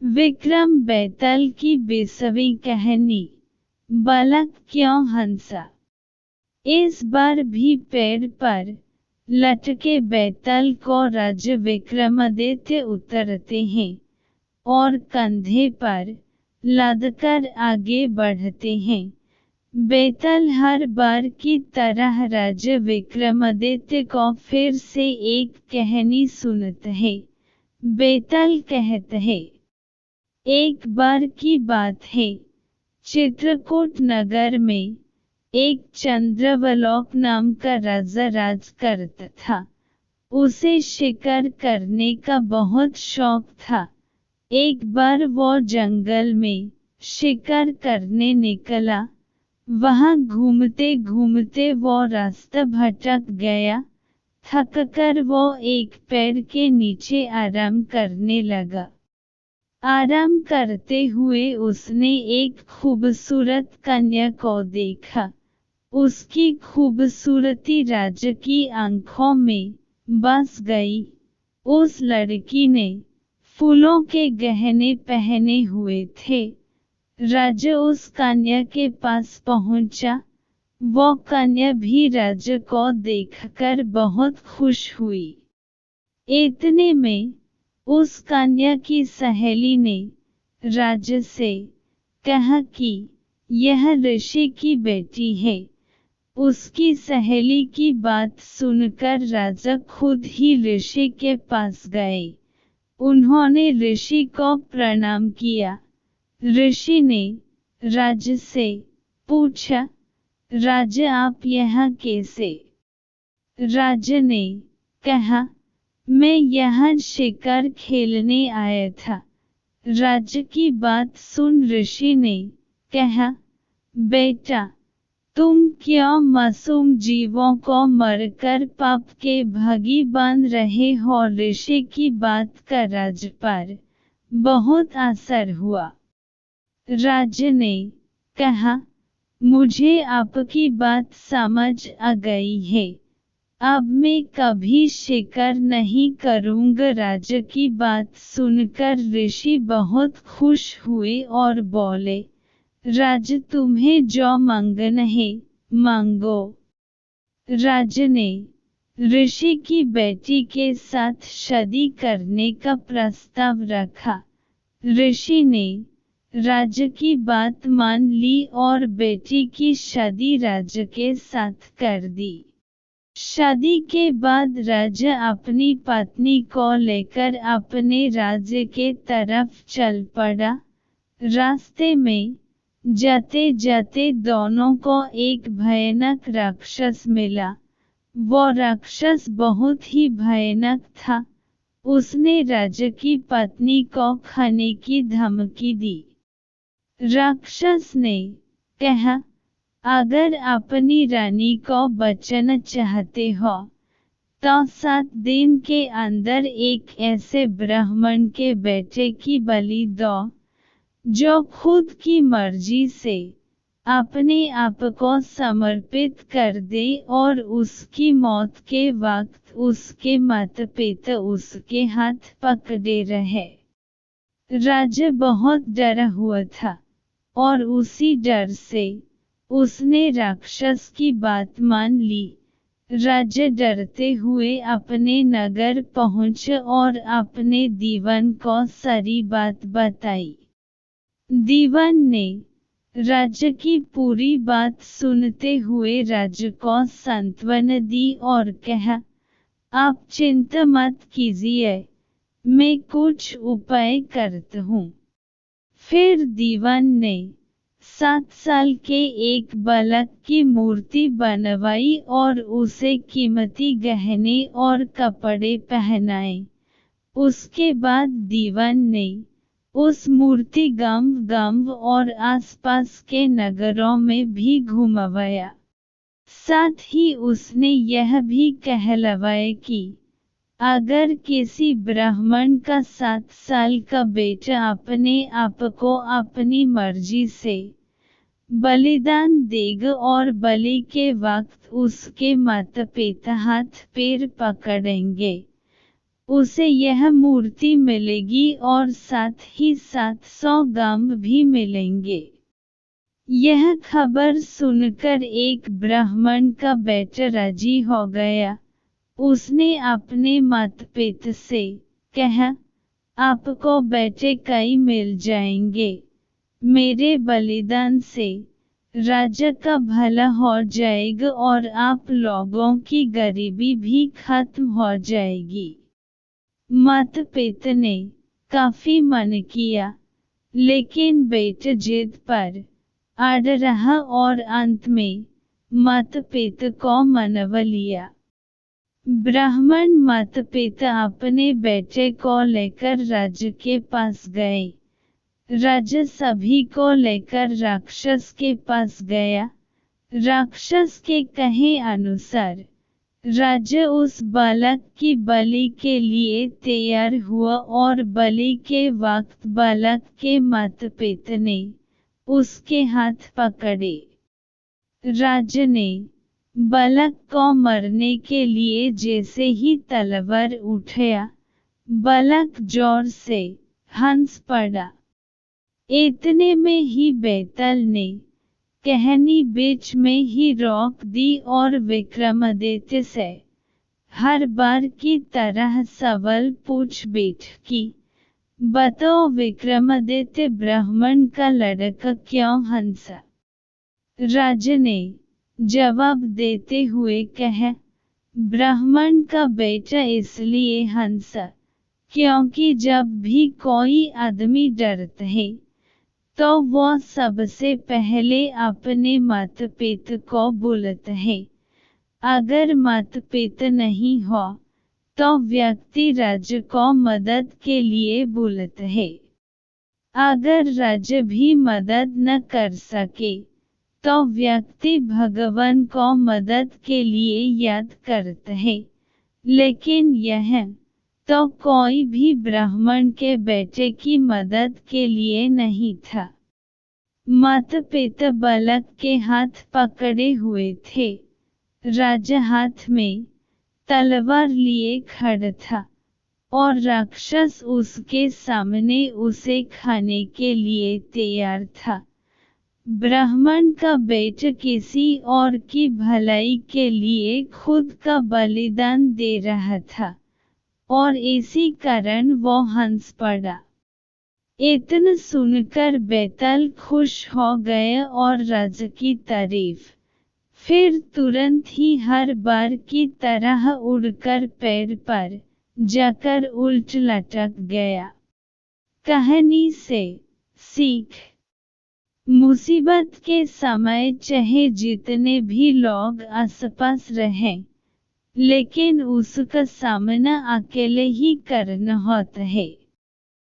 विक्रम बैताल की 20वीं कहानी। बालक क्यों हंसा। इस बार भी पेड़ पर लटके बैताल को राजा विक्रमादित्य उतरते हैं और कंधे पर लादकर आगे बढ़ते हैं। बैताल हर बार की तरह राजा विक्रमादित्य को फिर से एक कहानी सुनाता है। बैताल कहता है, एक बार की बात है, चित्रकूट नगर में एक चंद्रवलोक नाम का राजा राज करता था। उसे शिकार करने का बहुत शौक था। एक बार वो जंगल में शिकार करने निकला। वहां घूमते घूमते वो रास्ता भटक गया। थककर वो एक पेड़ के नीचे आराम करने लगा। आराम करते हुए उसने एक खूबसूरत कन्या को देखा। उसकी खूबसूरती राजा की आंखों में बस गई। उस लड़की ने फूलों के गहने पहने हुए थे। राजा उस कन्या के पास पहुंचा। वो कन्या भी राजा को देखकर बहुत खुश हुई। इतने में उस कन्या की सहेली ने राजा से कहा कि यह ऋषि की बेटी है। उसकी सहेली की बात सुनकर राजा खुद ही ऋषि के पास गए। उन्होंने ऋषि को प्रणाम किया। ऋषि ने राजा से पूछा, राजा आप यहाँ कैसे? राजा ने कहा, मैं यहाँ शिकार खेलने आया था। राजा की बात सुन ऋषि ने कहा, बेटा तुम क्यों मासूम जीवों को मरकर पाप के भागी बांध रहे हो? ऋषि की बात का राजा पर बहुत असर हुआ। राजा ने कहा, मुझे आपकी बात समझ आ गई है। अब मैं कभी शिकार नहीं करूंगा। राजा की बात सुनकर ऋषि बहुत खुश हुए और बोले, राजा तुम्हें जो मांगना है मांगो। राजा ने ऋषि की बेटी के साथ शादी करने का प्रस्ताव रखा। ऋषि ने राजा की बात मान ली और बेटी की शादी राजा के साथ कर दी। शादी के बाद राजा अपनी पत्नी को लेकर अपने राज्य के तरफ चल पड़ा। रास्ते में जाते जाते दोनों को एक भयानक राक्षस मिला। वो राक्षस बहुत ही भयानक था। उसने राजा की पत्नी को खाने की धमकी दी। राक्षस ने कहा, अगर अपनी रानी को बचाना चाहते हो तो 7 दिन के अंदर एक ऐसे ब्राह्मण के बेटे की बलि दो जो खुद की मर्जी से अपने आप को समर्पित कर दे और उसकी मौत के वक्त उसके माता पिता उसके हाथ पकड़े रहे। राजा बहुत डरा हुआ था और उसी डर से उसने राक्षस की बात मान ली। राजा डरते हुए अपने नगर पहुंचा और अपने दीवान को सारी बात बताई। दीवान ने राजा की पूरी बात सुनते हुए राजा को सांत्वना दी और कहा, आप चिंता मत कीजिए, मैं कुछ उपाय करता हूँ। फिर दीवान ने 7 साल के एक बालक की मूर्ति बनवाई और उसे कीमती गहने और कपड़े पहनाए। उसके बाद दीवान ने उस मूर्ति गांव और आसपास के नगरों में भी घुमवाया। साथ ही उसने यह भी कहलवाया कि अगर किसी ब्राह्मण का 7 साल का बेटा अपने आप को अपनी मर्जी से बलिदान देगा और बलि के वक्त उसके माता पिता हाथ पैर पकड़ेंगे, उसे यह मूर्ति मिलेगी और साथ ही साथ 100 गांव भी मिलेंगे। यह खबर सुनकर एक ब्राह्मण का बेटा राजी हो गया। उसने अपने माता पिता से कहा, आपको बेटे कई मिल जाएंगे। मेरे बलिदान से राजा का भला हो जाएगा और आप लोगों की गरीबी भी खत्म हो जाएगी। माता पिता ने काफी मन किया, लेकिन बेटा जिद पर अड़ रहा और अंत में माता पिता को मनवा लिया। ब्राह्मण माता पिता अपने बेटे को लेकर राजा के पास गए। राजा सभी को लेकर राक्षस के पास गया। राक्षस के कहे अनुसार राजा उस बालक की बलि के लिए तैयार हुआ और बलि के वक्त बालक के माता पिता ने उसके हाथ पकड़े। राजा ने बालक को मारने के लिए जैसे ही तलवार उठाया, बालक जोर से हंस पड़ा। इतने में ही बैताल ने कहानी बीच में ही रोक दी और विक्रमादित्य से हर बार की तरह सवाल पूछ बैठ की, बताओ विक्रमादित्य ब्राह्मण का लड़का क्यों हंसा? राजा ने जवाब देते हुए कहा, ब्राह्मण का बेटा इसलिए हंसा क्योंकि जब भी कोई आदमी डरता है तो वो सबसे पहले अपने माता पिता को बुलाता है। अगर माता पिता नहीं हो तो व्यक्ति राजा को मदद के लिए बुलाता है। अगर राजा भी मदद न कर सके तो व्यक्ति भगवान को मदद के लिए याद करता है। लेकिन यह तो कोई भी ब्राह्मण के बेटे की मदद के लिए नहीं था। माता पिता बालक के हाथ पकड़े हुए थे। राजा हाथ में तलवार लिए खड़ा था और राक्षस उसके सामने उसे खाने के लिए तैयार था। ब्राह्मण का बेटा किसी और की भलाई के लिए खुद का बलिदान दे रहा था और इसी कारण वो हंस पड़ा। इतना सुनकर बैताल खुश हो गया और राजा की तारीफ फिर तुरंत ही हर बार की तरह उड़कर पैर पर जाकर उल्ट लटक गया। कहानी से सीख, मुसीबत के समय चाहे जितने भी लोग आसपास रहें, लेकिन उसका सामना अकेले ही करना होता है।